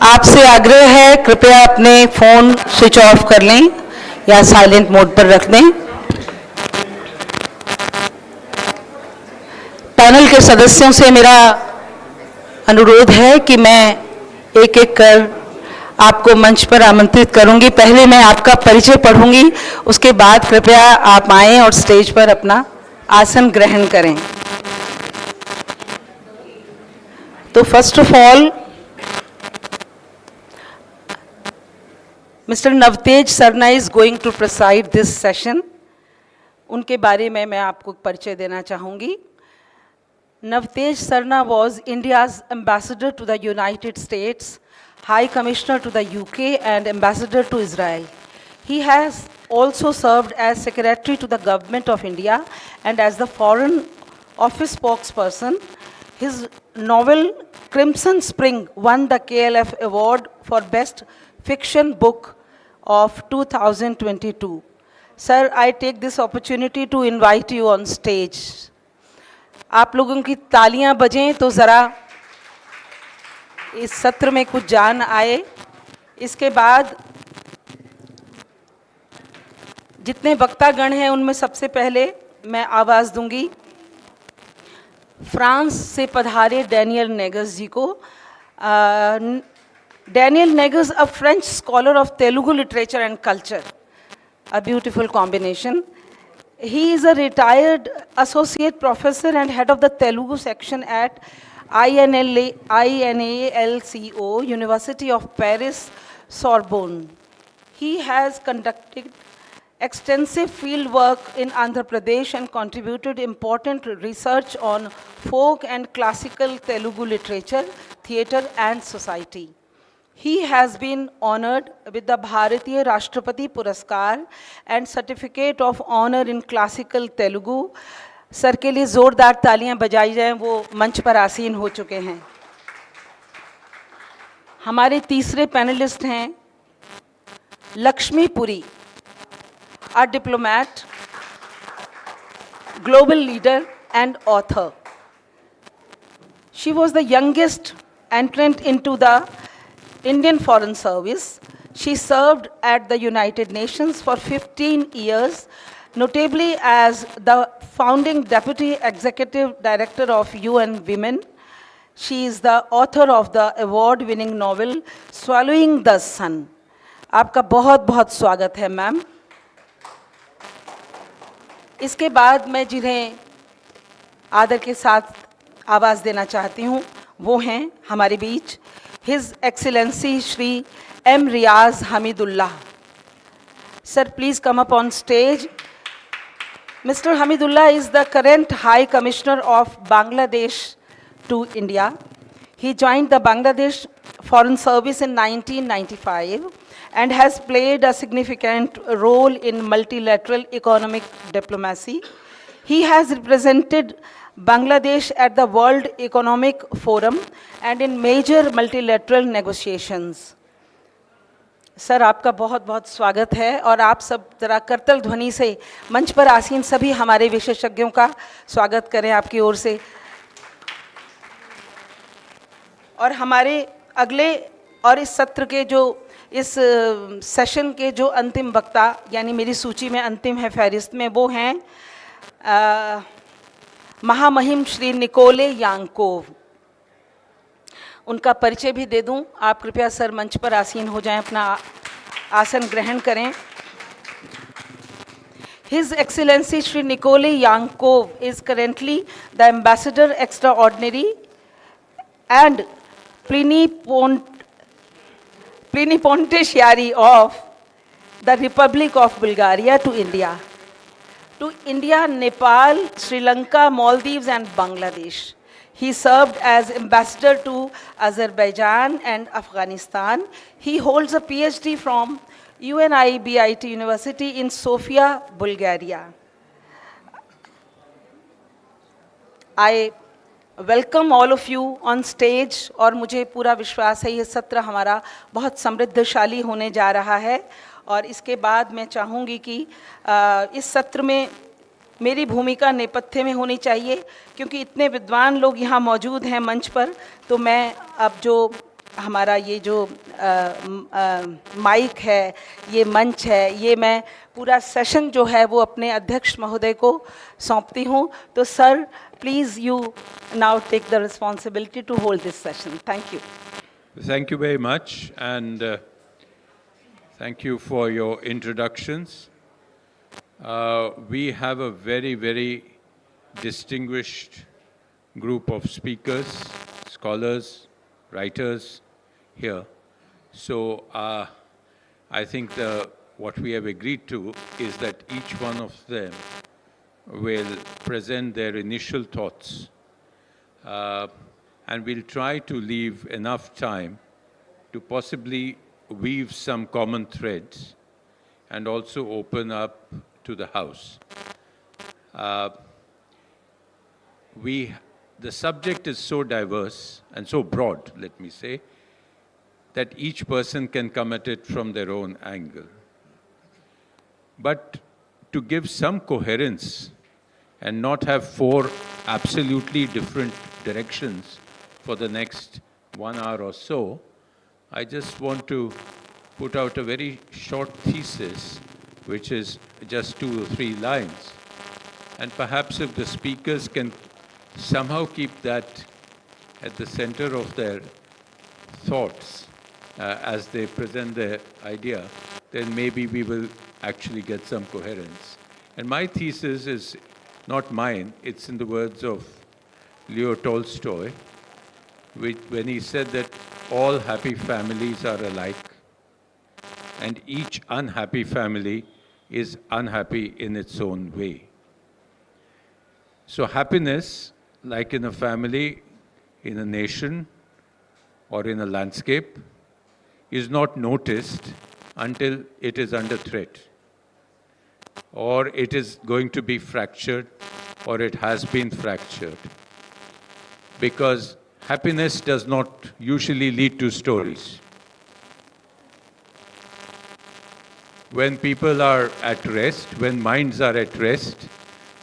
आपसे आग्रह है कृपया अपने फ़ोन स्विच ऑफ कर लें या साइलेंट मोड पर रख दें। पैनल के सदस्यों से मेरा अनुरोध है कि मैं एक एक कर आपको मंच पर आमंत्रित करूंगी। पहले मैं आपका परिचय पढ़ूंगी, उसके बाद कृपया आप आएं और स्टेज पर अपना आसन ग्रहण करें। तो first of all Mr. Navtej Sarna is going to preside this session. उनके बारे में मैं आपको परिचय देना चाहूँगी। Navtej Sarna was India's ambassador to the United States, High Commissioner to the UK and Ambassador to Israel. He has also served as Secretary to the Government of India and as the Foreign Office spokesperson. His novel Crimson Spring won the KLF Award for Best Fiction Book of 2022. Sir, I take this opportunity to invite you on stage. आप लोगों की तालियां बजें तो ज़रा इस सत्र में कुछ जान आए। इसके बाद जितने वक्तागण हैं उनमें सबसे पहले मैं आवाज़ दूंगी फ्रांस से पधारे डैनियल नेगस जी को। Daniel Negus, a French scholar of Telugu literature and culture, a beautiful combination. He is a retired associate professor and head of the Telugu section at INALCO, University of Paris, Sorbonne. He has conducted extensive field work in Andhra Pradesh and contributed important research on folk and classical Telugu literature, theatre and society. He has been honored with the Bharatiya Rashtrapati Puraskar and Certificate of Honor in Classical Telugu. Sir के लिए ज़ोरदार तालियां बजाई जाएं, वो मंच पर आसीन हो चुके हैं। हमारे तीसरे पैनलिस्ट हैं Lakshmi Puri, a diplomat, global leader and author. She was the youngest entrant into the Indian Foreign Service. She served at the United Nations for 15 years, notably as the founding Deputy Executive Director of UN Women. She is the author of the award-winning novel Swallowing the Sun. आपका बहुत बहुत स्वागत है ma'am. इसके बाद मैं जिन्हें आदर के साथ आवाज़ देना चाहती हूँ वो हैं हमारे बीच His Excellency Shri M. Riaz Hamidullah. Sir, please come up on stage. Mr. Hamidullah is the current High Commissioner of Bangladesh to India. He joined the Bangladesh Foreign Service in 1995 and has played a significant role in multilateral economic diplomacy. He has represented Bangladesh at the World Economic Forum and in major multilateral negotiations. Sir, आपका बहुत बहुत स्वागत है और आप सब जरा करतल ध्वनि से मंच पर आसीन सभी हमारे विशेषज्ञों का स्वागत करें आपकी ओर से। और हमारे अगले और इस सत्र के जो इस सेशन के जो अंतिम वक्ता यानी मेरी सूची में अंतिम है फहरिस्त में वो हैं महामहिम श्री निकोले यांकोव। उनका परिचय भी दे दूं। आप कृपया सर मंच पर आसीन हो जाएं, अपना आसन ग्रहण करें। His Excellency Shri Nikole Yankov is currently the Ambassador Extraordinary and Plenipotentiary of the Republic of Bulgaria to India. To India, Nepal, Sri Lanka, Maldives and Bangladesh. He served as ambassador to Azerbaijan and Afghanistan. He holds a PhD from UNIBIT University in Sofia, Bulgaria. I welcome all of you on stage और मुझे पूरा विश्वास है ये सत्र हमारा बहुत समृद्धशाली होने जा रहा है। और इसके बाद मैं चाहूँगी कि इस सत्र में मेरी भूमिका नेपथ्य में होनी चाहिए क्योंकि इतने विद्वान लोग यहाँ मौजूद हैं मंच पर। तो मैं अब जो हमारा ये जो माइक है, ये मंच है, ये मैं पूरा सेशन जो है वो अपने अध्यक्ष महोदय को सौंपती हूँ. तो sir, please you now take the responsibility to hold this session. Thank you. Thank you very much, and thank you for your introductions. We have a very, very distinguished group of speakers, scholars, writers here. So I think what we have agreed to is that each one of them will present their initial thoughts. And we'll try to leave enough time to possibly weave some common threads and also open up to the House. The subject is so diverse and so broad, let me say, that each person can come at it from their own angle. But to give some coherence and not have four absolutely different directions for the next 1 hour or so, I just want to put out a very short thesis, which is just 2 or 3 lines. And perhaps if the speakers can somehow keep that at the center of their thoughts as they present their idea, then maybe we will actually get some coherence. And my thesis is not mine, it's in the words of Leo Tolstoy, when he said that all happy families are alike and each unhappy family is unhappy in its own way. So happiness, like in a family, in a nation, or in a landscape, is not noticed until it is under threat, or it is going to be fractured, or it has been fractured. Because happiness does not usually lead to stories. When people are at rest, when minds are at rest,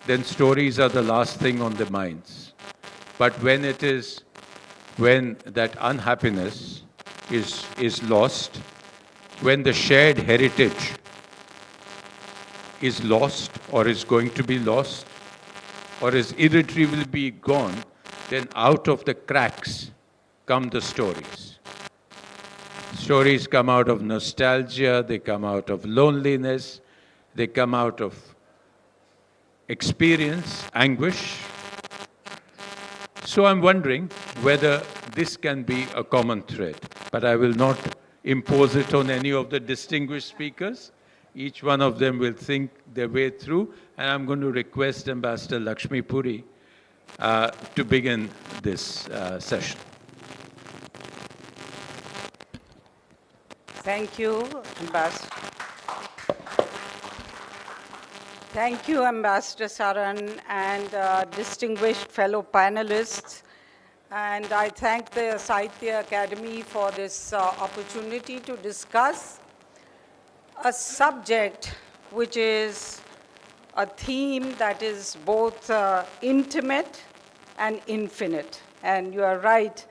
then stories are the last thing on the minds. But when that unhappiness is lost, when the shared heritage is lost or is going to be lost or is irretrievably gone, then out of the cracks come the stories. Stories come out of nostalgia, they come out of loneliness, they come out of experience, anguish. So I'm wondering whether this can be a common thread, but I will not impose it on any of the distinguished speakers. Each one of them will think their way through, and I'm going to request Ambassador Lakshmi Puri to begin this session. Thank you, Ambassador. Thank you, Ambassador Saran, and distinguished fellow panelists. And I thank the Sahitya Academy for this opportunity to discuss a subject which is a theme that is both intimate and infinite. And you are right,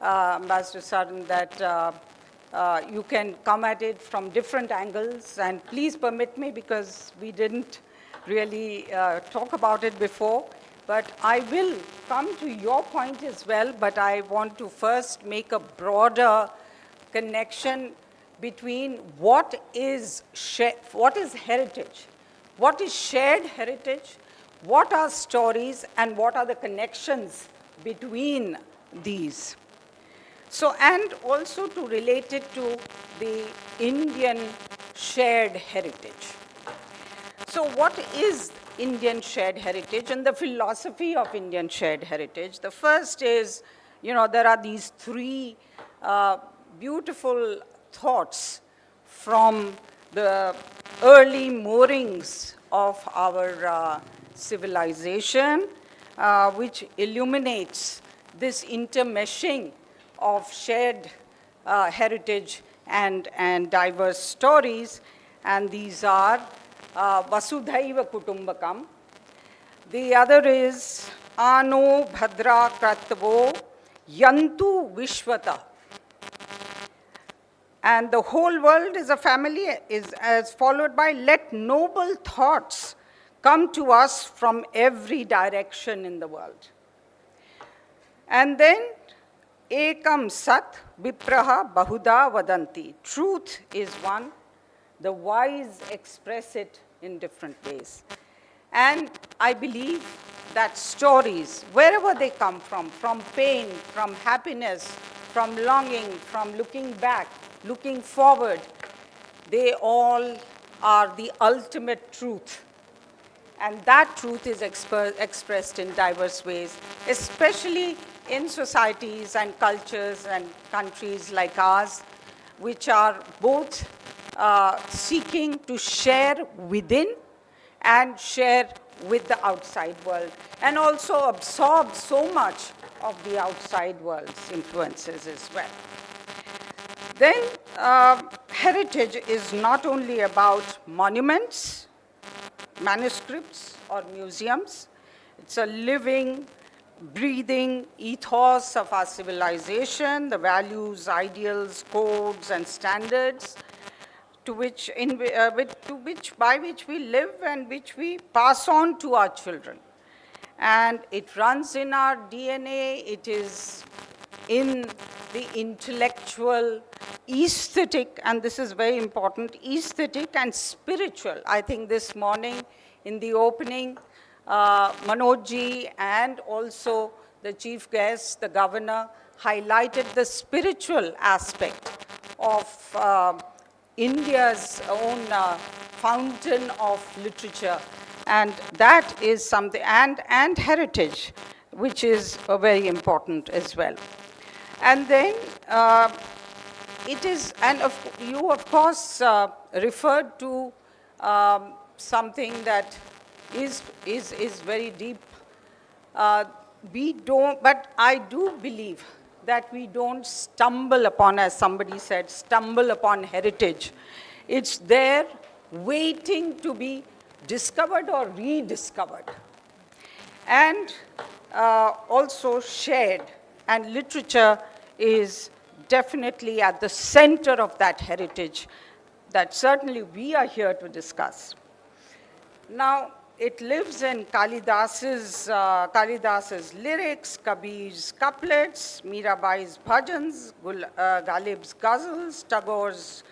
Ambassador Saran, that you can come at it from different angles. And please permit me, because we didn't really talk about it before, but I will come to your point as well, but I want to first make a broader connection between what is heritage, what is shared heritage, what are stories, and what are the connections between these. So, and also to relate it to the Indian shared heritage. So what is Indian shared heritage and the philosophy of Indian shared heritage? The first is, there are these three beautiful thoughts from the early moorings of our civilization, which illuminates this intermeshing of shared heritage and diverse stories. And these are Vasudhaiva Kutumbakam. The other is Ano Bhadra Kratavo Yantu Vishwata. And the whole world is a family, is as followed by, let noble thoughts come to us from every direction in the world. And then, ekam sat vipraha bahuda vadanti. Truth is one. The wise express it in different ways. And I believe that stories, wherever they come from pain, from happiness, from longing, from looking back, looking forward, they all are the ultimate truth. And that truth is expressed in diverse ways, especially in societies and cultures and countries like ours, which are both seeking to share within and share with the outside world, and also absorb so much of the outside world's influences as well. Then, heritage is not only about monuments, manuscripts, or museums. It's a living, breathing ethos of our civilization, the values, ideals, codes, and standards by which we live and which we pass on to our children. And it runs in our DNA. It is in the intellectual, aesthetic, and this is very important, aesthetic and spiritual. I think this morning in the opening, Manoj ji and also the chief guest, the governor, highlighted the spiritual aspect of India's own fountain of literature. And that is something, and heritage, which is very important as well. And then it is, and you of course referred to something that is very deep. We don't, but I do believe that we don't stumble upon, as somebody said, stumble upon heritage. It's there waiting to be discovered or rediscovered, and also shared. And literature is definitely at the center of that heritage that certainly we are here to discuss. Now, it lives in Kalidas's lyrics, Kabir's couplets, Mirabai's bhajans, Ghalib's ghazals, Tagore's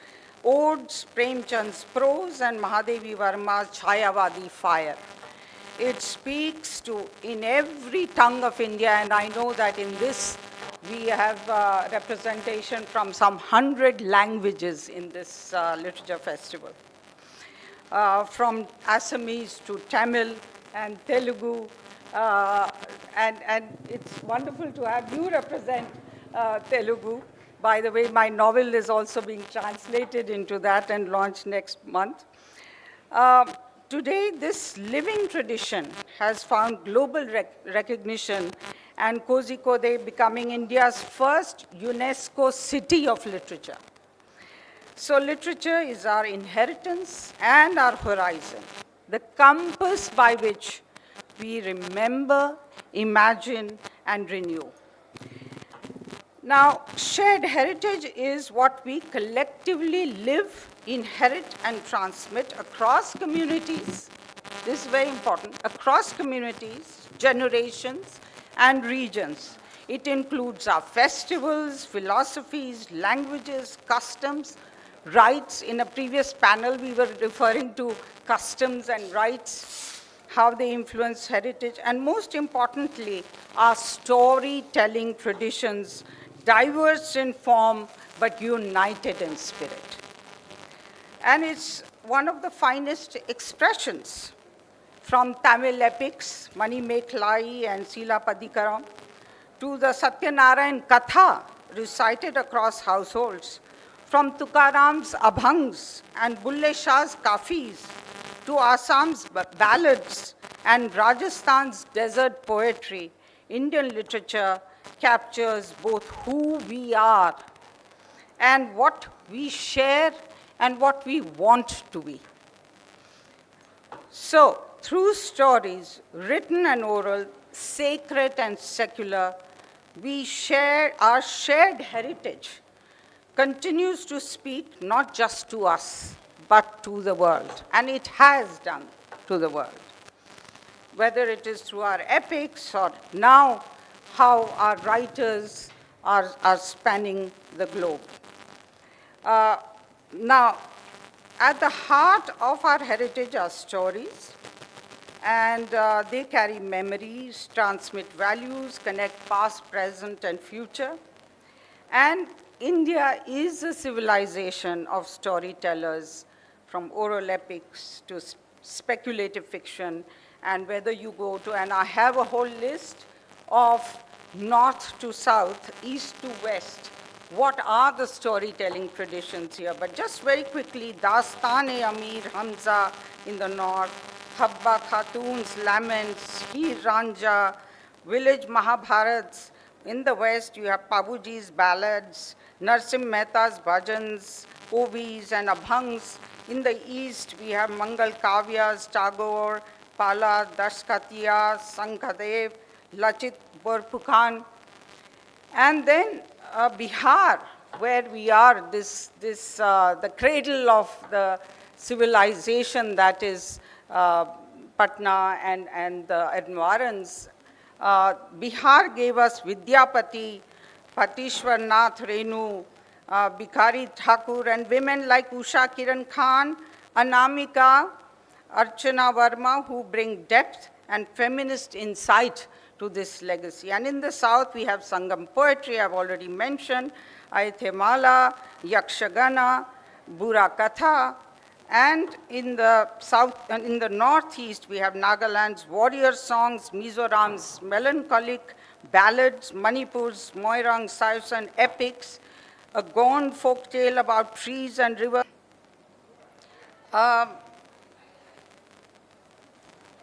odes, Premchand's prose, and Mahadevi Varma's Chayavadi fire. It speaks to in every tongue of India, and I know that in this we have representation from some 100 languages in this literature festival. From Assamese to Tamil and Telugu, and it's wonderful to have you represent Telugu. By the way, my novel is also being translated into that and launched next month. Today, this living tradition has found global recognition, and Kozhikode becoming India's first UNESCO city of literature. So literature is our inheritance and our horizon, the compass by which we remember, imagine, and renew. Now, shared heritage is what we collectively live, inherit, and transmit across communities. This is very important. Across communities, generations, and regions. It includes our festivals, philosophies, languages, customs, rights. In a previous panel, we were referring to customs and rights, how they influence heritage, and most importantly, our storytelling traditions, diverse in form, but united in spirit. And it's one of the finest expressions, from Tamil epics, Mani Meklai and Sila Padikaram, to the Satyanarayan Katha recited across households, from Tukaram's Abhangs and Bulle Shah's Kafis, to Assam's ballads and Rajasthan's desert poetry, Indian literature captures both who we are and what we share and what we want to be. So, through stories, written and oral, sacred and secular, we share our shared heritage continues to speak not just to us, but to the world. And it has done to the world. Whether it is through our epics or now how our writers are spanning the globe. Now, at the heart of our heritage are stories, and they carry memories, transmit values, connect past, present, and future. And India is a civilization of storytellers, from oral epics to speculative fiction, and whether you go to, and I have a whole list of north to south, east to west, what are the storytelling traditions here. But just very quickly, Dastan-e-Amir Hamza in the north, Habba Khatun's laments, Heer Ranja, village Mahabharats. In the west, you have Pabuji's ballads, Narsim Mehta's bhajans, Ovis and Abhangs. In the east, we have Mangal Kavyas, Tagore, Pala, Dashkatiya, Sankadev, Lachit Borpukhan. And then Bihar, where we are, the cradle of the civilization that is Patna and the environs. Bihar gave us Vidyapati, Patishwar Nath Renu, Bikari Thakur, and women like Usha Kiran Khan, Anamika, Archana Verma, who bring depth and feminist insight to this legacy. And in the south, we have Sangam poetry, I've already mentioned, Aithemala, Yakshagana, Bura Katha. And in the south and in the northeast, we have Nagaland's warrior songs, Mizoram's melancholic ballads, Manipur's Moirang Sayosan epics, a Gond folk tale about trees and rivers.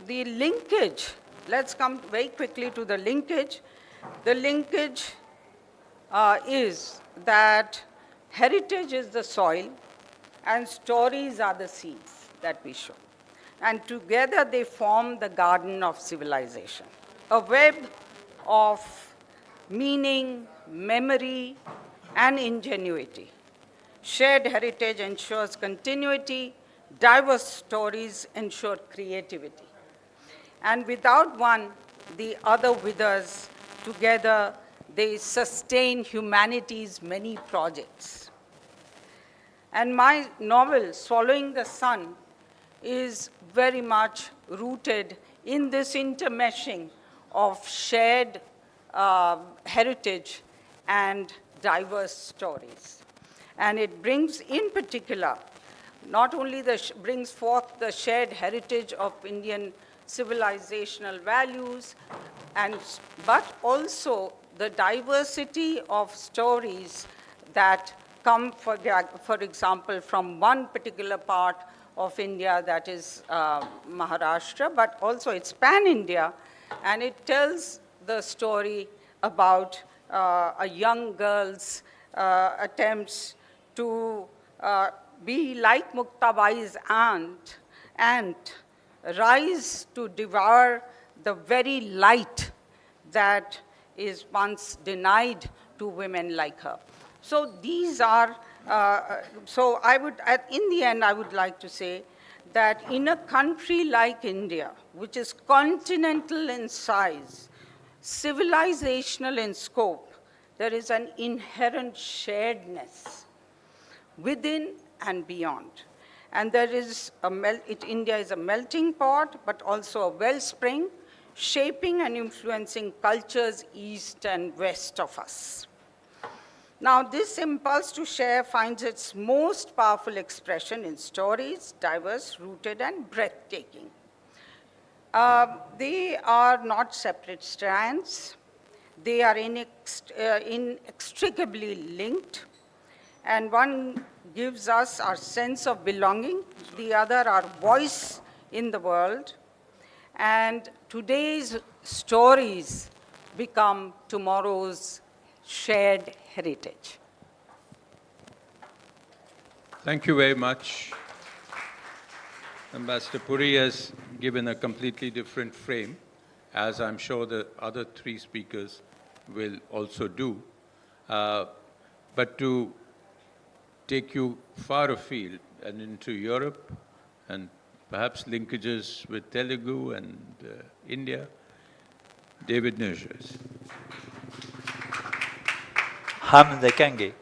The linkage, let's come very quickly to the linkage. The linkage is that heritage is the soil and stories are the seeds that we show. And together they form the garden of civilization, a web of meaning, memory, and ingenuity. Shared heritage ensures continuity, diverse stories ensure creativity. And without one, the other withers. Together, they sustain humanity's many projects. And my novel, Swallowing the Sun, is very much rooted in this intermeshing of shared heritage and diverse stories. And it brings, in particular, not only brings forth the shared heritage of Indian civilizational values, but also the diversity of stories that come, for example, from one particular part of India, that is Maharashtra, but also it's pan-India, and it tells the story about a young girl's attempts to be like Muktabai's aunt and rise to devour the very light that is once denied to women like her. So these are, so I would, in the end, I would like to say that in a country like India, which is continental in size, civilizational in scope, there is an inherent sharedness within and beyond. And there is India is a melting pot, but also a wellspring, shaping and influencing cultures east and west of us. Now, this impulse to share finds its most powerful expression in stories, diverse, rooted, and breathtaking. They are not separate strands. They are inextricably linked. And one gives us our sense of belonging, the other our voice in the world. And today's stories become tomorrow's shared heritage. Thank you very much. Ambassador Puri has given a completely different frame, as I'm sure the other three speakers will also do. But to take you far afield and into Europe and perhaps linkages with Telugu and India. David Nurses. हम देखेंगे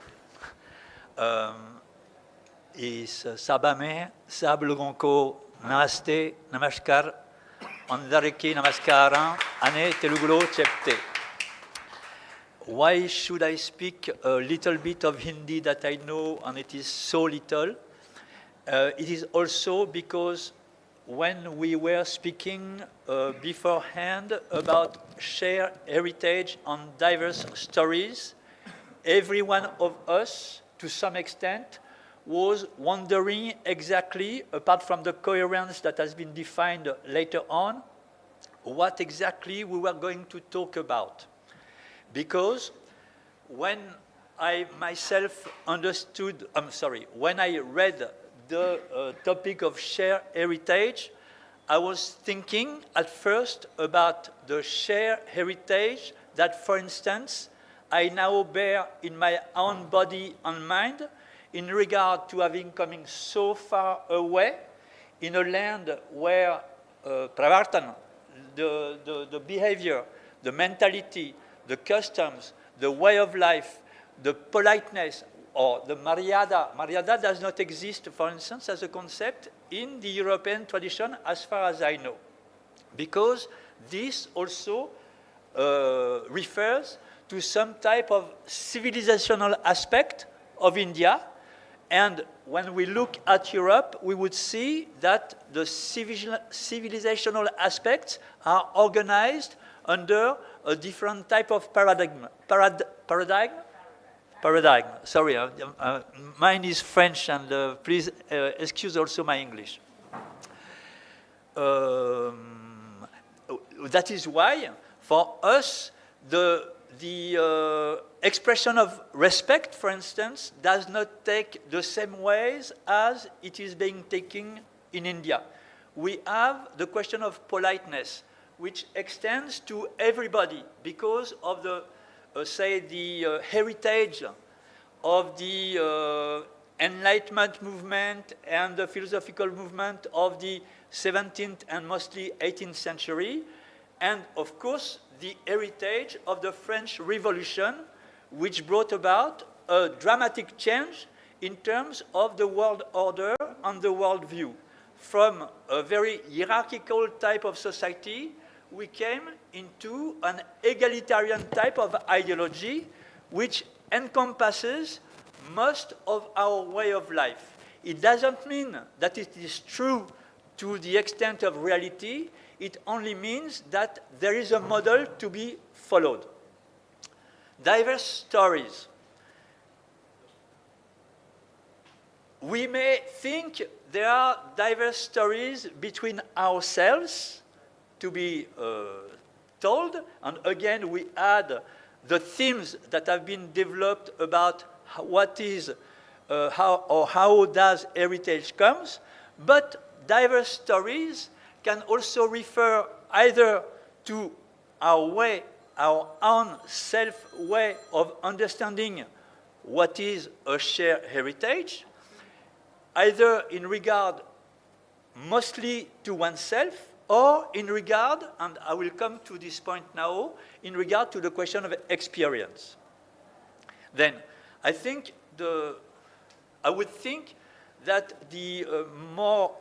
इस सभा में सब लोगों को नमस्ते नमस्कार अंदरिकी नमस्कारं अने तेलुगुलो चेप्ते. Why should I speak a little bit of Hindi that I know and it is so little? It is also because when we were speaking beforehand about shared heritage and diverse stories, every one of us, to some extent, was wondering exactly, apart from the coherence that has been defined later on, what exactly we were going to talk about. Because when I myself when I read the topic of shared heritage, I was thinking at first about the shared heritage that, for instance, I now bear in my own body and mind in regard to having coming so far away in a land where pravartana, the behavior, the mentality, the customs, the way of life, the politeness, or the Maryada. Maryada does not exist, for instance, as a concept in the European tradition as far as I know. Because this also refers to some type of civilizational aspect of India. And when we look at Europe, we would see that the civilizational aspects are organized under a different type of paradigm. Sorry, mine is French, and please excuse also my English. That is why, for us, the expression of respect, for instance, does not take the same ways as it is being taken in India. We have the question of politeness, which extends to everybody because of the, heritage of the Enlightenment movement and the philosophical movement of the 17th and mostly 18th century, and of course the heritage of the French Revolution, which brought about a dramatic change in terms of the world order and the world view. From a very hierarchical type of society, we came into an egalitarian type of ideology which encompasses most of our way of life. It doesn't mean that it is true to the extent of reality. It only means that there is a model to be followed. Diverse stories. We may think there are diverse stories between ourselves to be told, and again we add the themes that have been developed about what is, how does heritage comes, but diverse stories can also refer either to our own self-way of understanding what is a shared heritage, either in regard mostly to oneself, or in regard, and I will come to this point now, in regard to the question of experience. Then, I would think that the more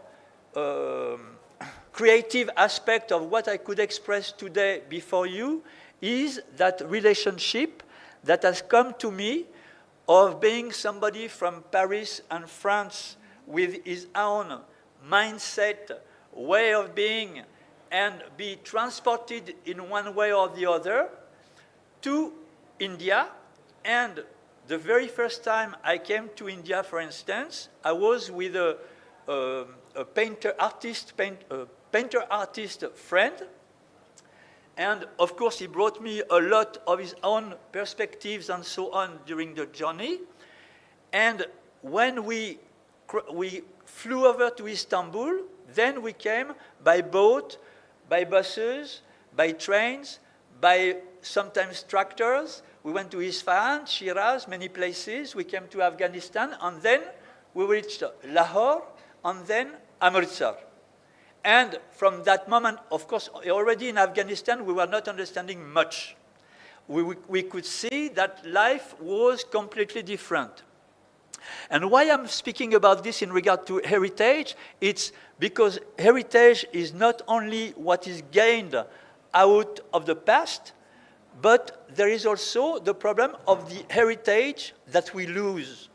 creative aspect of what I could express today before you is that relationship that has come to me of being somebody from Paris and France with his own mindset, way of being, and be transported in one way or the other to India. And the very first time I came to India, for instance, I was with a painter-artist friend. And of course, he brought me a lot of his own perspectives and so on during the journey. And when we flew over to Istanbul, then we came by boat, by buses, by trains, by sometimes tractors. we went to Isfahan, Shiraz, many places. We came to Afghanistan, and then we reached Lahore, and then Amritsar. And from that moment, of course, already in Afghanistan, we were not understanding much. We could see that life was completely different. And why I'm speaking about this in regard to heritage, it's because heritage is not only what is gained out of the past, but there is also the problem of the heritage that we lose,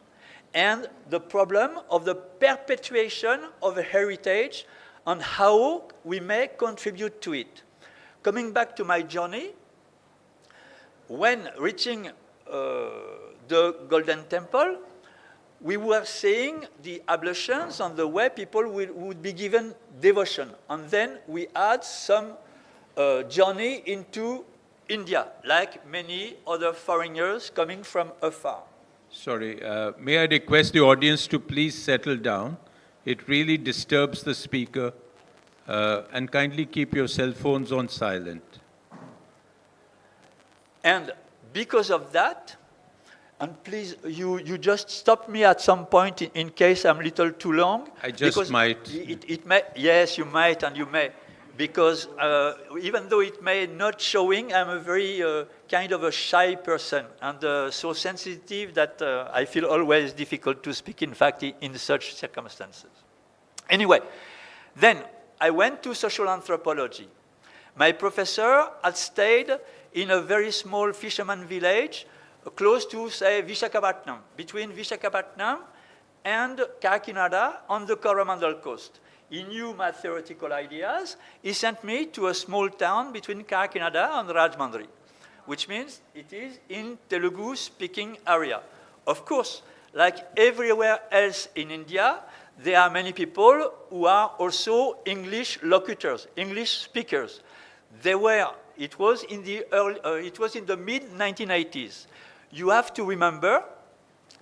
and the problem of the perpetuation of a heritage and how we may contribute to it. Coming back to my journey, when reaching the Golden Temple, we were seeing the ablutions on the way people would be given devotion. And then we had some journey into India, like many other foreigners coming from afar. Sorry, may I request the audience to please settle down? It really disturbs the speaker. And kindly keep your cell phones on silent. And because of that, and please, you just stop me at some point in case I'm a little too long. I just might. It may, yes, you might, and you may. Because even though it may not showing, I'm a very kind of a shy person, and so sensitive that I feel always difficult to speak, in fact, in such circumstances. Anyway, then I went to social anthropology. My professor had stayed in a very small fisherman village close to, say, Visakhapatnam, between Visakhapatnam and Kakinada on the Coromandel coast. He knew my theoretical ideas. He sent me to a small town between Kakinada and Rajahmundry, which means it is in Telugu-speaking area. Of course, like everywhere else in India, there are many people who are also English locutors, English speakers. It was in the mid-1980s. You have to remember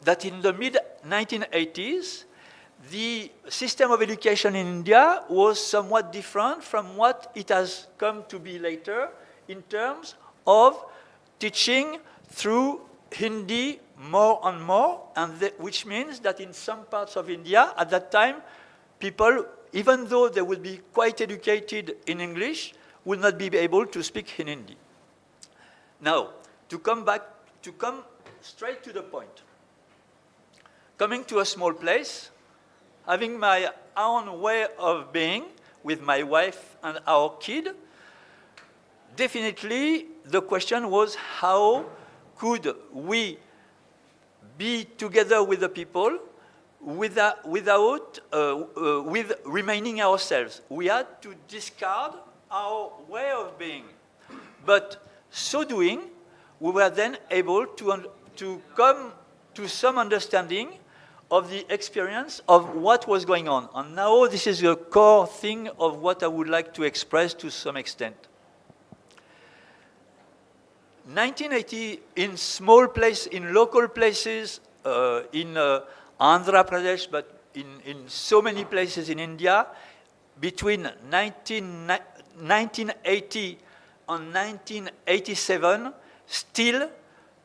that in the mid-1980s, the system of education in India was somewhat different from what it has come to be later in terms of teaching through Hindi more and more, which means that in some parts of India, at that time, people, even though they would be quite educated in English, would not be able to speak in Hindi. Now, to come straight to the point. Coming to a small place, having my own way of being with my wife and our kid, definitely the question was how could we be together with the people with remaining ourselves. We had to discard our way of being. But so doing, we were then able to come to some understanding of the experience of what was going on. And now this is the core thing of what I would like to express to some extent. 1980, in small places, in local places, in Andhra Pradesh, but in so many places in India, between 1980 and 1987, still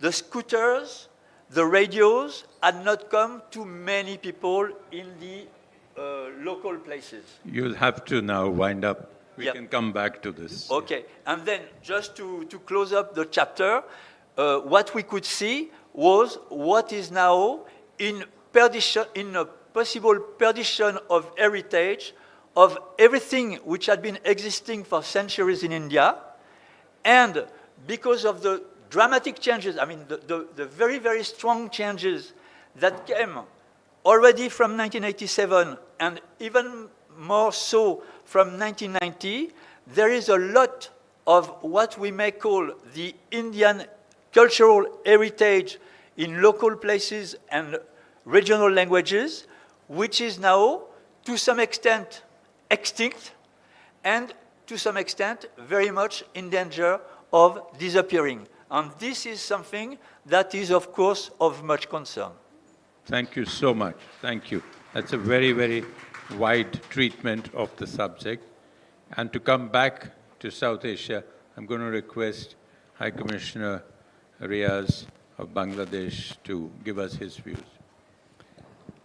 the scooters, the radios had not come to many people in the local places. You'll have to now wind up. We Yep. can come back to this. Okay, and then just to close up the chapter, what we could see was what is now in perdition, in a possible perdition of heritage of everything which had been existing for centuries in India, and because of the dramatic changes, I mean the very, very strong changes that came already from 1987 and even more so from 1990, there is a lot of what we may call the Indian cultural heritage in local places and regional languages, which is now, to some extent, extinct, and to some extent, very much in danger of disappearing. And this is something that is, of course, of much concern. Thank you so much. Thank you. That's a very, very wide treatment of the subject. And to come back to South Asia, I'm going to request High Commissioner Riaz of Bangladesh to give us his views.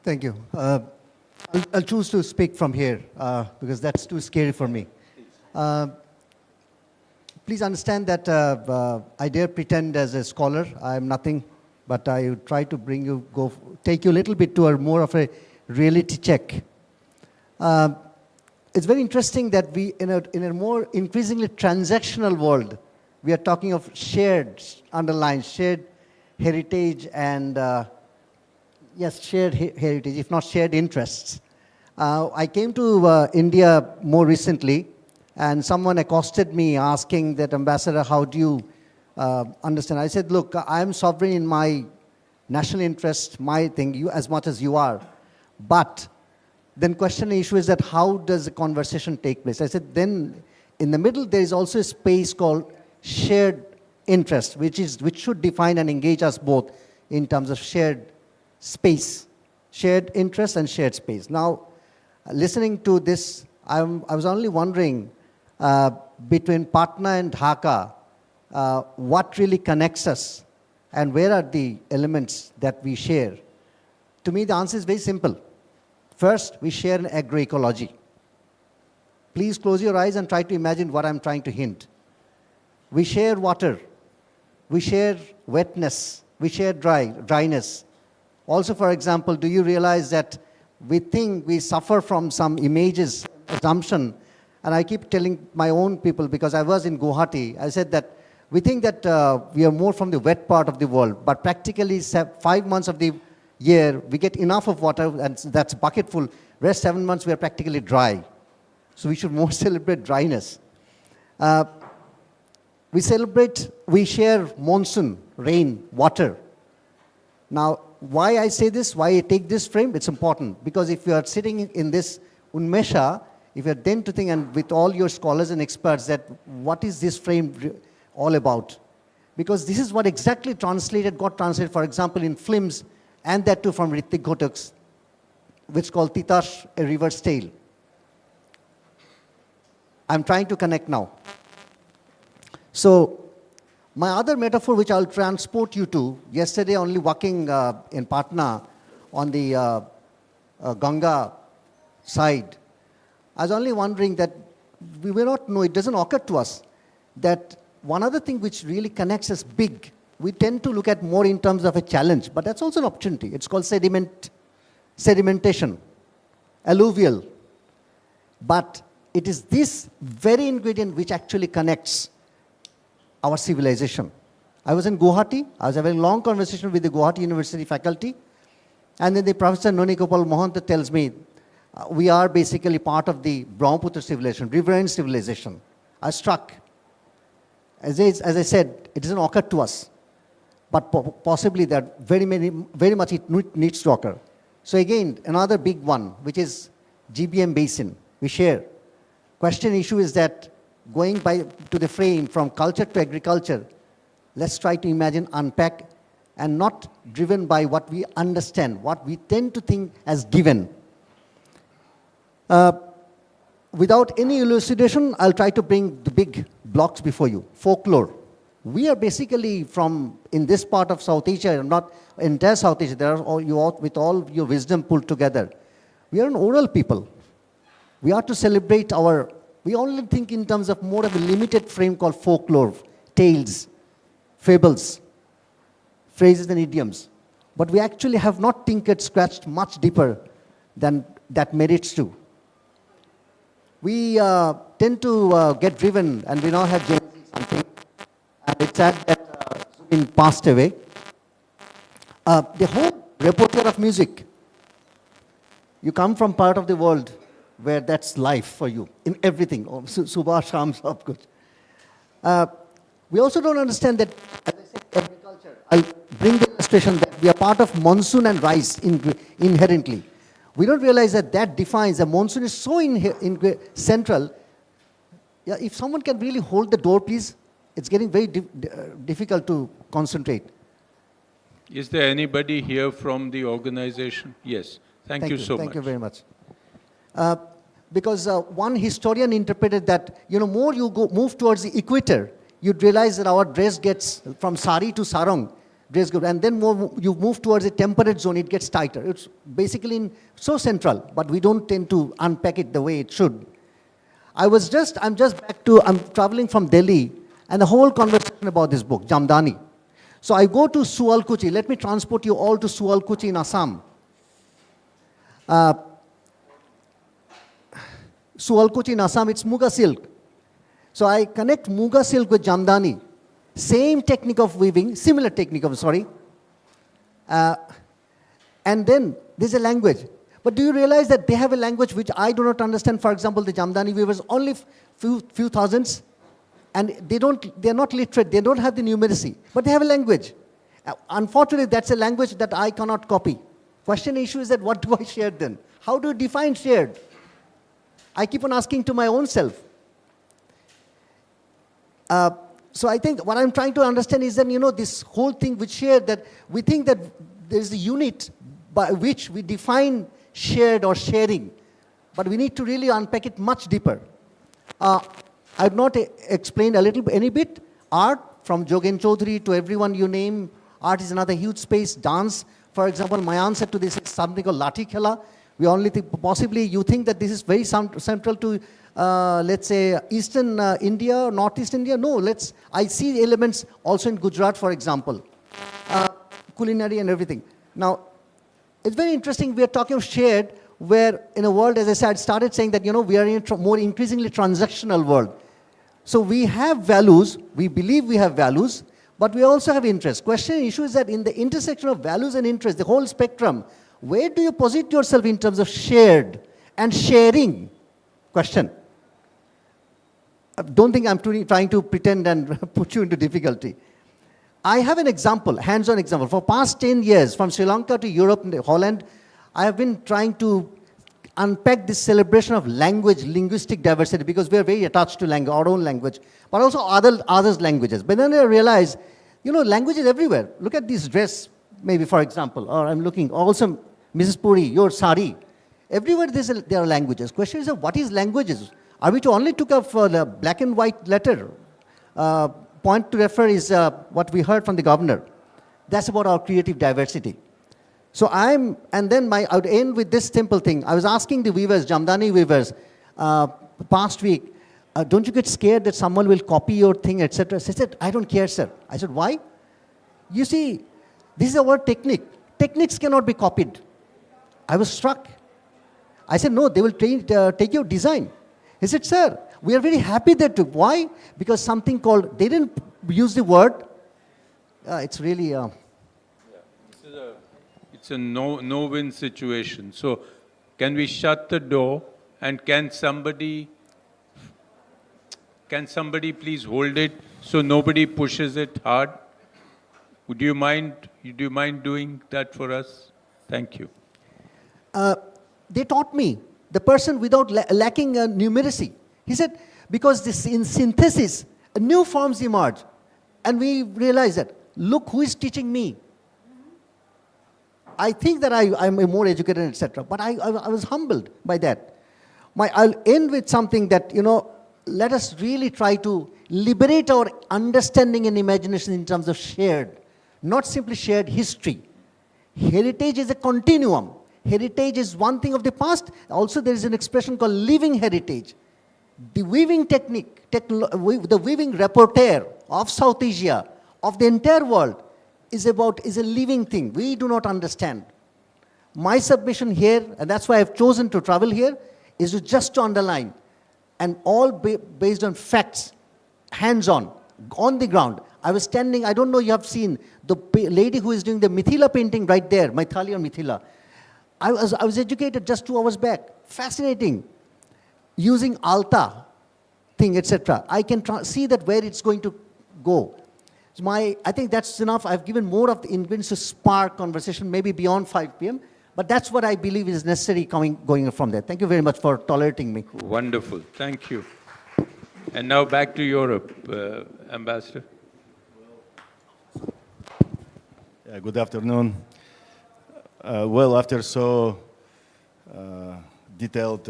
Thank you. I'll choose to speak from here because that's too scary for me. Please understand that I dare pretend as a scholar. I am nothing, but I would try to take you a little bit to a more of a reality check. It's very interesting that we, in a more increasingly transactional world, we are talking of shared, underlined, shared heritage and yes, shared heritage, if not shared interests. I came to India more recently, and someone accosted me asking that, Ambassador, how do you understand? I said, look, I am sovereign in my national interest, my thing, you as much as you are. But then question the issue is that how does the conversation take place? I said, then in the middle, there is also a space called shared interest, which should define and engage us both in terms of shared space, shared interest and shared space. Now, listening to this, I was only wondering between Patna and Dhaka, what really connects us and where are the elements that we share? To me, the answer is very simple. First, we share an agroecology. Please close your eyes and try to imagine what I'm trying to hint. We share water. We share wetness. We share dryness. Also, for example, do you realize that we think we suffer from some images, assumption, and I keep telling my own people, because I was in Guwahati, I said that we think that we are more from the wet part of the world, but practically 5 months of the year, we get enough of water, and that's bucketful. Rest 7 months, we are practically dry. So we should more celebrate dryness. We share monsoon, rain, water. Now, why I say this, why I take this frame, it's important. Because if you are sitting in this UNMESHA, if you are then to think, and with all your scholars and experts, that what is this frame all about? Because this is what exactly got translated, for example, in films, and that too from Ritik Ghotak's, which is called Titash, A River's Tale. I'm trying to connect now. So, my other metaphor, which I'll transport you to, yesterday only walking in Patna on the Ganga side, I was only wondering that we may not know, it doesn't occur to us, that one other thing which really connects us big, we tend to look at more in terms of a challenge, but that's also an opportunity. It's called sedimentation, alluvial. But it is this very ingredient which actually connects our civilization. I was in Guwahati. I was having a long conversation with the Guwahati University faculty. And then the Professor Noni Gopal Mohanta tells me, we are basically part of the Brahmaputra civilization, riverine civilization. I was struck. As I said, it doesn't occur to us. But possibly that very much it needs to occur. So again, another big one, which is GBM basin. We share. Question issue is that going to the frame from culture to agriculture, let's try to imagine, unpack, and not driven by what we understand, what we tend to think as given. Without any elucidation, I'll try to bring the big blocks before you. Folklore. We are basically in this part of South Asia, not entire South Asia, with all your wisdom pulled together. We are an oral people. We are to celebrate we only think in terms of more of a limited frame called folklore, tales, fables, phrases and idioms. But we actually have not scratched much deeper than that merits to. We tend to get driven, and we now have Gen Z something, and it's sad that Zubin passed away. The whole repertoire of music, you come from part of the world where that's life for you, in everything. Subha, Sham, sab kuch. We also don't understand that, as I said, agriculture. I'll bring the illustration that we are part of monsoon and rice inherently. We don't realize that defines, the monsoon is so central. Yeah, if someone can really hold the door, please, it's getting very difficult to concentrate. Is there anybody here from the organization? Yes. Thank you so much. Thank you very much. Because one historian interpreted that, more you move towards the equator, you'd realize that our dress gets from sari to sarong, dress good, and then you move towards a temperate zone, it gets tighter. It's basically so central, but we don't tend to unpack it the way it should. I'm traveling from Delhi, and the whole conversation about this book, Jamdani. So I go to Sualkuchi. Let me transport you all to Sualkuchi in Assam. Sualkuchi in Assam, it's Muga silk. So I connect Muga silk with Jamdani. Same technique of weaving, similar technique of, and then there's a language. But do you realize that they have a language which I do not understand? For example, the Jamdani weavers, only few thousands, and they're not literate, they don't have the numeracy, but they have a language. Unfortunately, that's a language that I cannot copy. Question issue is that what do I share then? How do you define shared? I keep on asking to my own self. So I think what I'm trying to understand is that, this whole thing with shared, that we think that there is a unit by which we define shared or sharing, but we need to really unpack it much deeper. I've not explained any bit. Art, from Jogen Chaudhary to everyone you name, art is another huge space. Dance, for example, my answer to this is something called Lathi Khela. We only think, possibly you think that this is very central to, let's say, Eastern India or Northeast India. No, I see elements also in Gujarat, for example. Culinary and everything. Now, it's very interesting, we are talking of shared, where in a world, as I said, started saying that, we are in a more increasingly transactional world. So we have values, we believe we have values, but we also have interests. Question and issue is that in the intersection of values and interests, the whole spectrum, where do you posit yourself in terms of shared and sharing? Question. Don't think I'm trying to pretend and put you into difficulty. I have an example, hands-on example. For past 10 years, from Sri Lanka to Europe and Holland, I have been trying to unpack this celebration of language, linguistic diversity, because we are very attached to language, our own language, but also others' languages. But then I realized, language is everywhere. Look at this dress, maybe, for example, or I'm looking, also, Mrs. Puri, your sari. Everywhere there are languages. Question is, what is languages? Are we to only took up for the black and white letter? Point to refer is what we heard from the governor. That's about our creative diversity. So I would end with this simple thing. I was asking the weavers, Jamdani weavers, past week, don't you get scared that someone will copy your thing, etc.? They said, I don't care, sir. I said, why? You see, this is our technique. Techniques cannot be copied. I was struck. I said, no, they will take your design. He said, sir, we are very happy that too. Why? Because something called, they didn't use the word. It's really... It's a no-win situation. So can we shut the door, and can somebody please hold it so nobody pushes it hard? Do you mind doing that for us? Thank you. They taught me, the person without lacking numeracy. He said, because this in synthesis, new forms emerge. And we realize that, look who is teaching me. I think that I'm more educated, etc. But I was humbled by that. I'll end with something that, let us really try to liberate our understanding and imagination in terms of shared, not simply shared history. Heritage is a continuum. Heritage is one thing of the past. Also, there is an expression called living heritage. The weaving technique, the weaving repertoire of South Asia, of the entire world, is a living thing. We do not understand. My submission here, and that's why I've chosen to travel here, is just to underline, and all based on facts, hands-on, on the ground. I was standing, I don't know you have seen, the lady who is doing the Mithila painting right there, Maithali or Mithila. I was educated just 2 hours back. Fascinating. Using alta thing, etc. I can see that where it's going to go. So I think that's enough. I've given more of the ingredients to spark conversation, maybe beyond 5 p.m. But that's what I believe is necessary going from there. Thank you very much for tolerating me. Wonderful. Thank you. And now back to Europe, Ambassador. Good afternoon. Well, after so detailed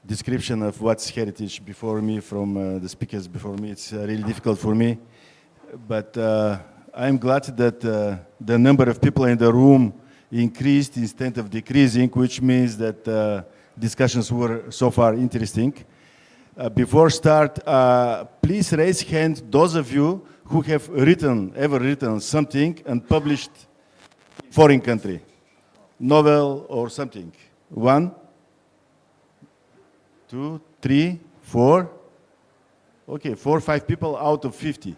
description of what's heritage before me from the speakers before me. It's really difficult for me. But I'm glad that the number of people in the room increased instead of decreasing, which means that discussions were so far interesting. Before start, please raise hand those of you who have ever written something and published in foreign country, novel or something. 1, 2, 3, 4. Okay, 4 or 5 people out of 50,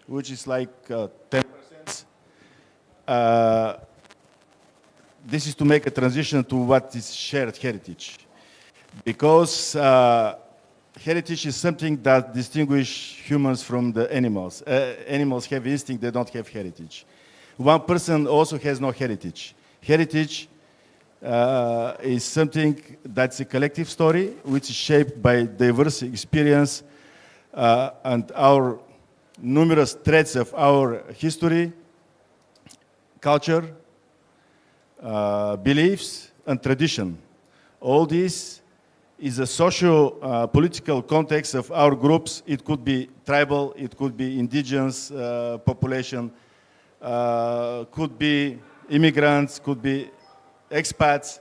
which is like 10%. This is to make a transition to what is shared heritage. Because heritage is something that distinguishes humans from the animals. Animals have instinct, they don't have heritage. One person also has no heritage. Heritage is something that's a collective story, which is shaped by diverse experience and our numerous threads of our history, culture, beliefs, and tradition. All this is a socio-political context of our groups. It could be tribal, it could be indigenous population, could be immigrants, could be expats.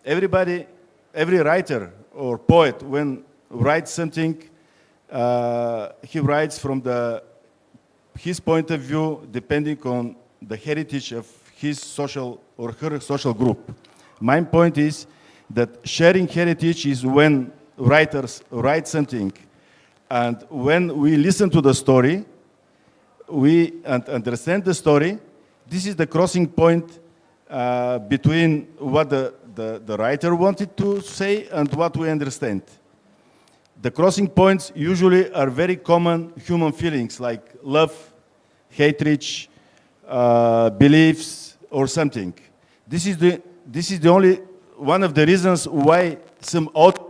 Everybody, every writer or poet, when writes something, he writes from his point of view, depending on the heritage of his social or her social group. My point is that sharing heritage is when writers write something, and when we listen to the story, we understand the story. This is the crossing point between what the writer wanted to say and what we understand. The crossing points usually are very common human feelings like love, hatred, beliefs, or something. This is the only one of the reasons why some authors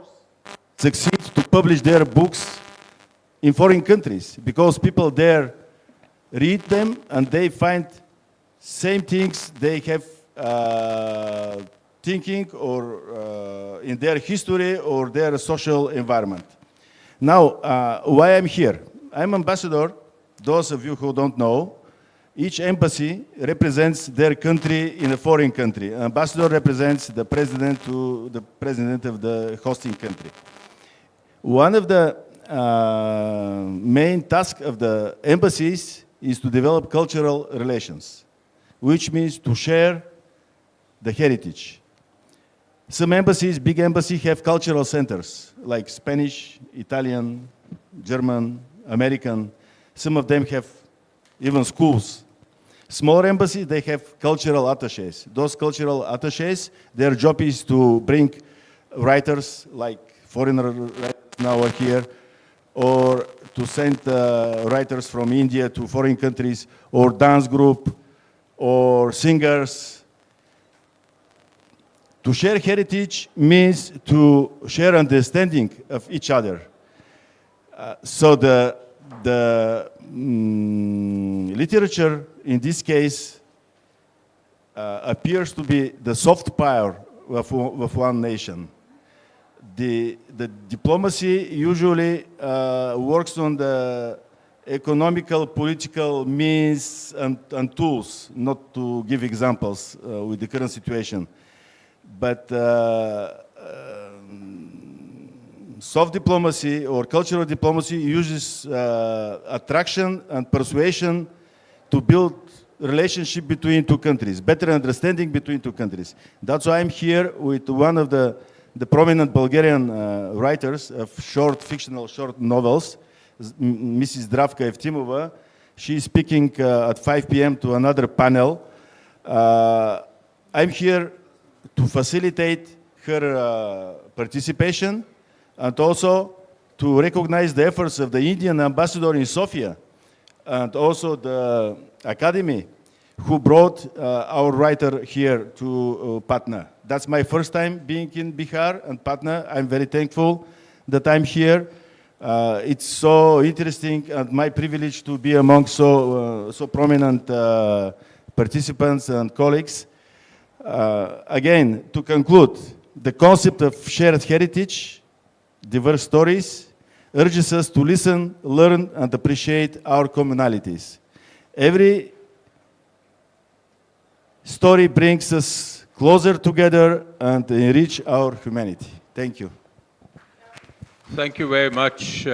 succeed to publish their books in foreign countries, because people there read them and they find same things they have thinking or in their history or their social environment. Now, why I'm here? I'm ambassador. Those of you who don't know, each embassy represents their country in a foreign country. An ambassador represents the president to the president of the hosting country. One of the main tasks of the embassies is to develop cultural relations, which means to share the heritage. Some embassies, big embassies, have cultural centers like Spanish, Italian, German, American. Some of them have even schools. Smaller embassies, they have cultural attaches. Those cultural attaches, their job is to bring writers, like foreigner writers now are here, or to send writers from India to foreign countries, or dance group, or singers. To share heritage means to share understanding of each other. So the literature, in this case, appears to be the soft power of one nation. The diplomacy usually works on the economical, political means and tools, not to give examples with the current situation. But soft diplomacy or cultural diplomacy uses attraction and persuasion to build relationship between two countries, better understanding between two countries. That's why I'm here with one of the prominent Bulgarian writers of fictional short novels, Mrs. Zdravka Evtimova. She's speaking at 5 p.m. to another panel. I'm here to facilitate her participation and also to recognize the efforts of the Indian ambassador in Sofia and also the academy who brought our writer here to Patna. That's my first time being in Bihar and Patna. I'm very thankful that I'm here. It's so interesting and my privilege to be among so prominent participants and colleagues. Again, to conclude, the concept of shared heritage diverse stories, urges us to listen, learn, and appreciate our commonalities. Every story brings us closer together and enrich our humanity. Thank you. Thank you very much,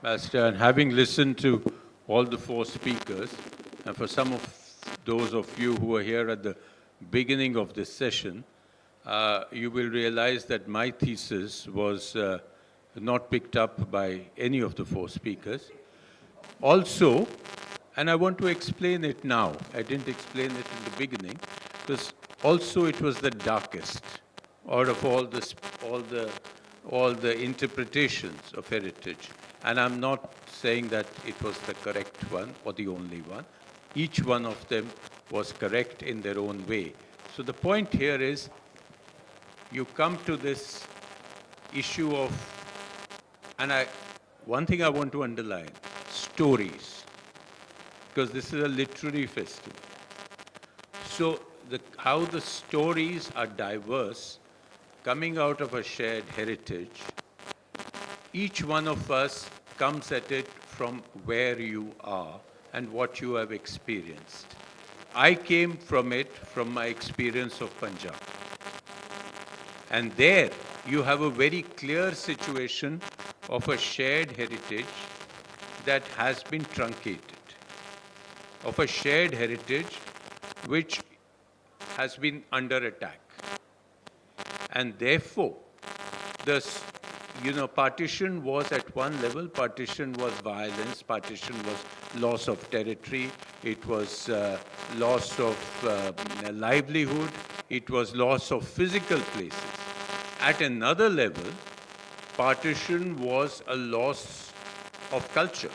Master. And having listened to all the four speakers, and for some of those of you who were here at the beginning of this session, you will realize that my thesis was not picked up by any of the four speakers. Also, and I want to explain it now, I didn't explain it in the beginning, because also it was the darkest out of all the interpretations of heritage. And I'm not saying that it was the correct one or the only one. Each one of them was correct in their own way. So the point here is, you come to this issue of, and one thing I want to underline, stories, because this is a literary festival. So how the stories are diverse, coming out of a shared heritage, each one of us comes at it from where you are and what you have experienced. I came from it from my experience of Punjab. And there you have a very clear situation of a shared heritage that has been truncated, of a shared heritage which has been under attack. And therefore, partition was at one level, partition was violence, partition was loss of territory, it was loss of livelihood, it was loss of physical places. At another level, partition was a loss of culture.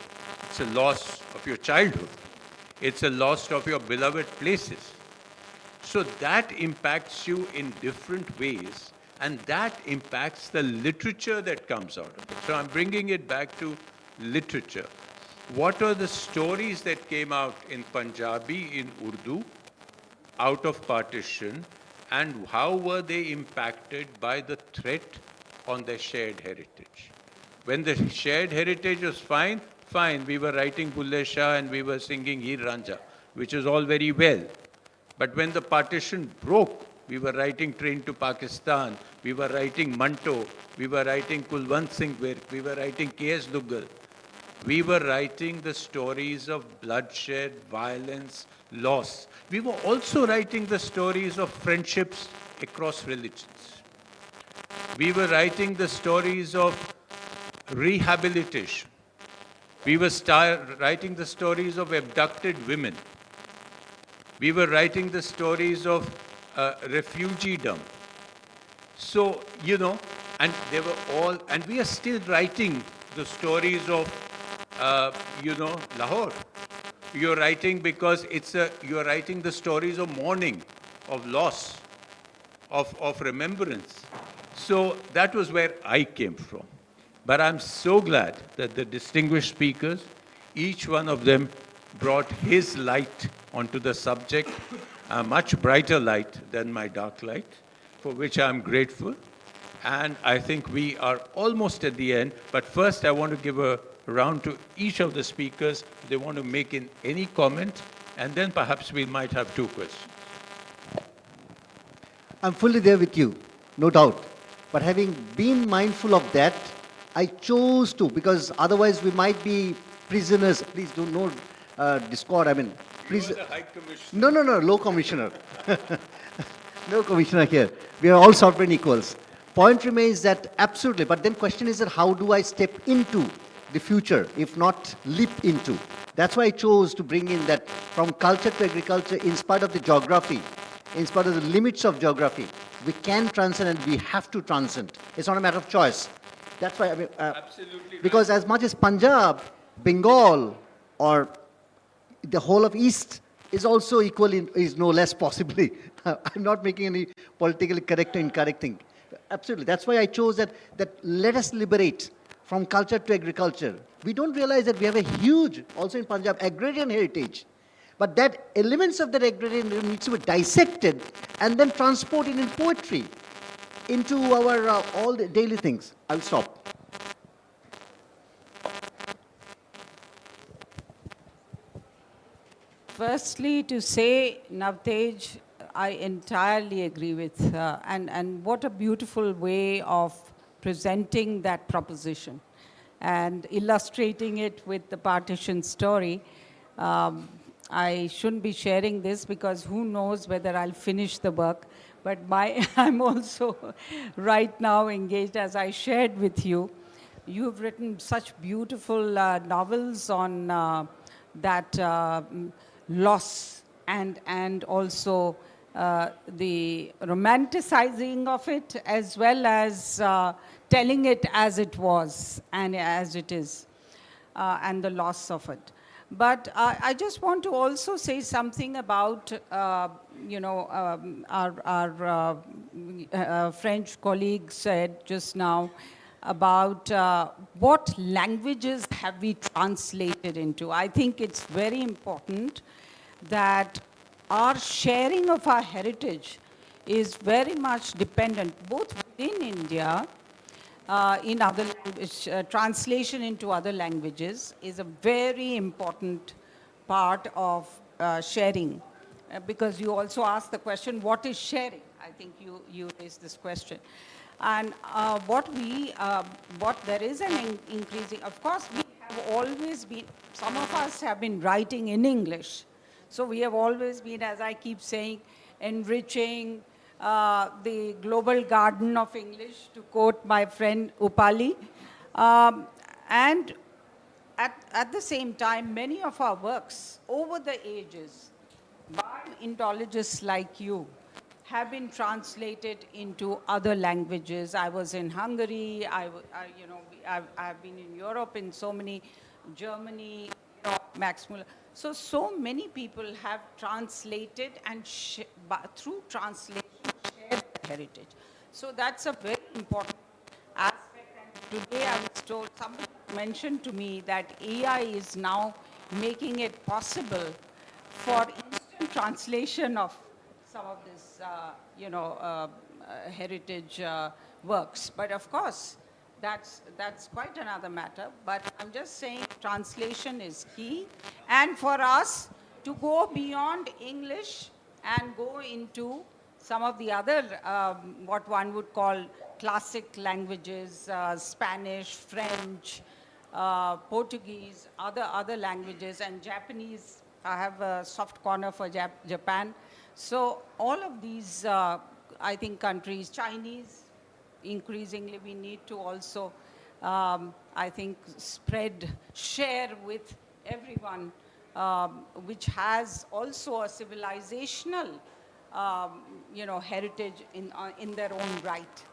It's a loss of your childhood. It's a loss of your beloved places. So that impacts you in different ways, and that impacts the literature that comes out of it. So I'm bringing it back to literature. What are the stories that came out in Punjabi, in Urdu, out of partition, and how were they impacted by the threat on their shared heritage? When the shared heritage was fine, we were writing Bulle Shah and we were singing Heer Ranjha, which is all very well. But when the partition broke, we were writing Train to Pakistan, we were writing Manto, we were writing Kulwant Singh Virk, we were writing K.S. Duggal. We were writing the stories of bloodshed, violence, loss. We were also writing the stories of friendships across religions. We were writing the stories of rehabilitation. We were writing the stories of abducted women. We were writing the stories of refugeedom. So, and they were all, and we are still writing the stories of, Lahore. You're writing because you're writing the stories of mourning, of loss, of remembrance. So that was where I came from. But I'm so glad that the distinguished speakers, each one of them brought his light onto the subject, a much brighter light than my dark light, for which I'm grateful. And I think we are almost at the end, but first I want to give a round to each of the speakers. They want to make in any comment, and then perhaps we might have two questions. I'm fully there with you, no doubt. But having been mindful of that, I chose to, because otherwise we might be prisoners. Please do not discord. Please. You are the High Commissioner. No, low commissioner. No commissioner here. We are all sovereign equals. Point remains that absolutely, but then question is that how do I step into the future, if not leap into? That's why I chose to bring in that from culture to agriculture, in spite of the geography, in spite of the limits of geography, we can transcend and we have to transcend. It's not a matter of choice. That's why, Absolutely because right. as much as Punjab, Bengal, or the whole of East is also equally, is no less possibly. I'm not making any politically correct or incorrect thing. Absolutely. That's why I chose that let us liberate from culture to agriculture. We don't realize that we have a huge, also in Punjab, agrarian heritage. But that elements of that agrarian needs to be dissected and then transported in poetry. into our all the daily things. I'll stop. Firstly, to say, Navtej, I entirely agree with, and what a beautiful way of presenting that proposition and illustrating it with the partition story. I shouldn't be sharing this because who knows whether I'll finish the work, but I'm also right now engaged, as I shared with you. You've written such beautiful novels on that loss and also the romanticizing of it as well as telling it as it was and as it is and the loss of it. But I just want to also say something about, our French colleague said just now about what languages have we translated into. I think it's very important that our sharing of our heritage is very much dependent, both within India, in other language, translation into other languages is a very important part of sharing. Because you also asked the question, what is sharing? I think you raised this question. And what there is an increasing, of course, we have always been, some of us have been writing in English. So we have always been, as I keep saying, enriching the global garden of English, to quote my friend Upali. And at the same time, many of our works over the ages by Indologists like you have been translated into other languages. I was in Hungary, I've been in Europe in so many, Germany, Max Muller. So many people have translated and through translation shared heritage. So that's a very important aspect. And today I was told, somebody mentioned to me that AI is now making it possible for instant translation of some of this, heritage works. But of course, that's quite another matter. But I'm just saying translation is key. And for us to go beyond English and go into some of the other, what one would call classic languages, Spanish, French, Portuguese, other languages, and Japanese. I have a soft corner for Japan. So all of these, I think, countries, Chinese, increasingly we need to also, I think, share with everyone, which has also a civilizational, heritage in their own right.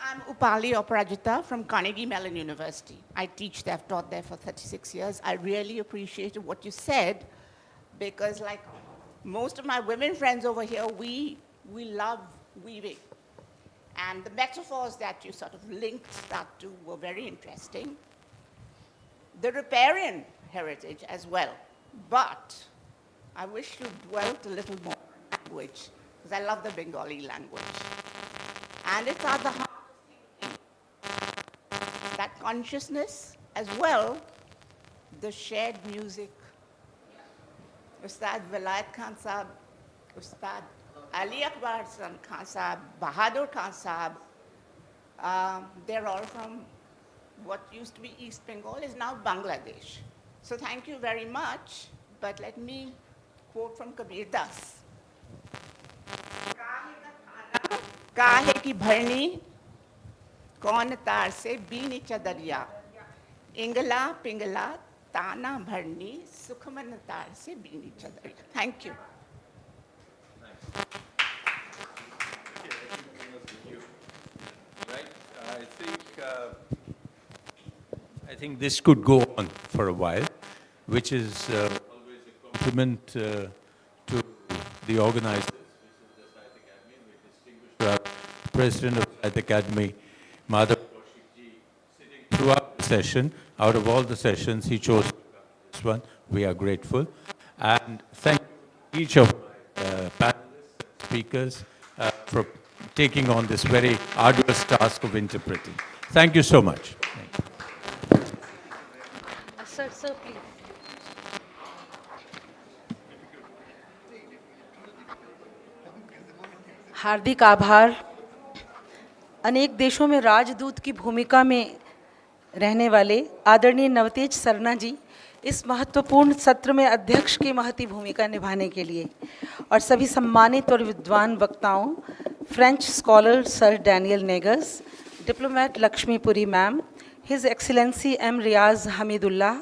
I'm Upali Oparajita from Carnegie Mellon University. I teach there, I've taught there for 36 years. I really appreciated what you said because like most of my women friends over here, we love weaving. And the metaphors that you sort of linked that to were very interesting. The riparian heritage as well. But I wish you dwelt a little more on language because I love the Bengali language. And it's at the heart that consciousness as well, the shared music. Ustad Vilayat Khan Sahab, Ustad Ali Akbar Khan Sahab, Bahadur Khan Sahab, they're all from what used to be East Bengal is now Bangladesh. So thank you very much, but let me quote from Kabir Das. Kahe ki bharni कौन तार से बीनी चदरिया, इंगला पिंगला ताना भरनी, सुखमन तार से बीनी चदरिया. Thank you. I think this could go on for a while, which is always a compliment to the organizers. Our President of the Academy, Mahadevi, sitting throughout the session. Out of all the sessions, he chose this one. We are grateful. And thank each of panelists, speakers, for taking on this very arduous task of interpreting. Thank you so much. Thank you. Sir, please. हार्दिक आभार. अनेक देशों में राजदूत की भूमिका में रहने वाले आदरणीय नवतेज सरना जी इस महत्वपूर्ण सत्र में अध्यक्ष की महती भूमिका निभाने के लिए, और सभी सम्मानित और विद्वान वक्ताओं, French scholar sir Daniel Negers, diplomat Lakshmipuri ma'am, his excellency M Riyaz Hamidullah,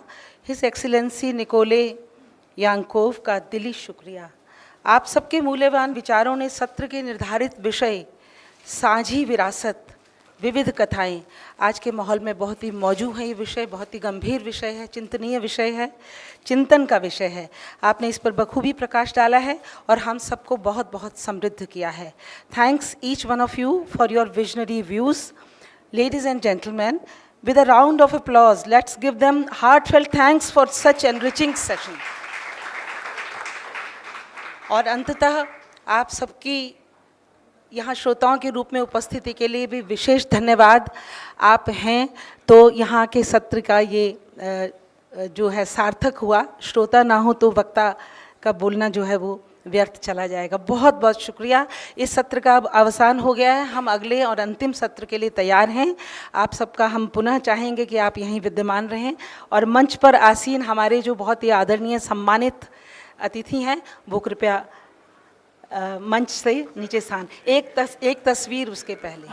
his excellency Nikolay Yankov का दिली शुक्रिया. आप सबके मूल्यवान विचारों ने सत्र के निर्धारित विषय साझी विरासत, विविध कथाएं, आज के माहौल में बहुत ही मौजूद है. ये विषय बहुत ही गंभीर विषय है, चिंतनीय विषय है, चिंतन का विषय है. आपने इस पर बखूबी प्रकाश डाला है और हम सबको बहुत बहुत समृद्ध किया है. Thanks each one of you for your visionary views. Ladies and gentlemen, with a round of applause, let's give them heartfelt thanks for such enriching session. और अंततः आप सबकी यहाँ श्रोताओं के रूप में उपस्थिति के लिए भी विशेष धन्यवाद. आप हैं तो यहाँ के सत्र का ये जो है सार्थक हुआ. श्रोता ना हो तो वक्ता का बोलना जो है वो व्यर्थ चला जाएगा. बहुत बहुत शुक्रिया. इस सत्र का अब अवसान हो गया है. हम अगले और अंतिम सत्र के लिए तैयार हैं. आप सबका हम पुनः चाहेंगे कि आप यहीं विद्यमान रहें और मंच पर आसीन हमारे जो बहुत ही आदरणीय सम्मानित अतिथि हैं वो कृपया मंच से नीचे स्थान. एक तस्वीर उसके पहले.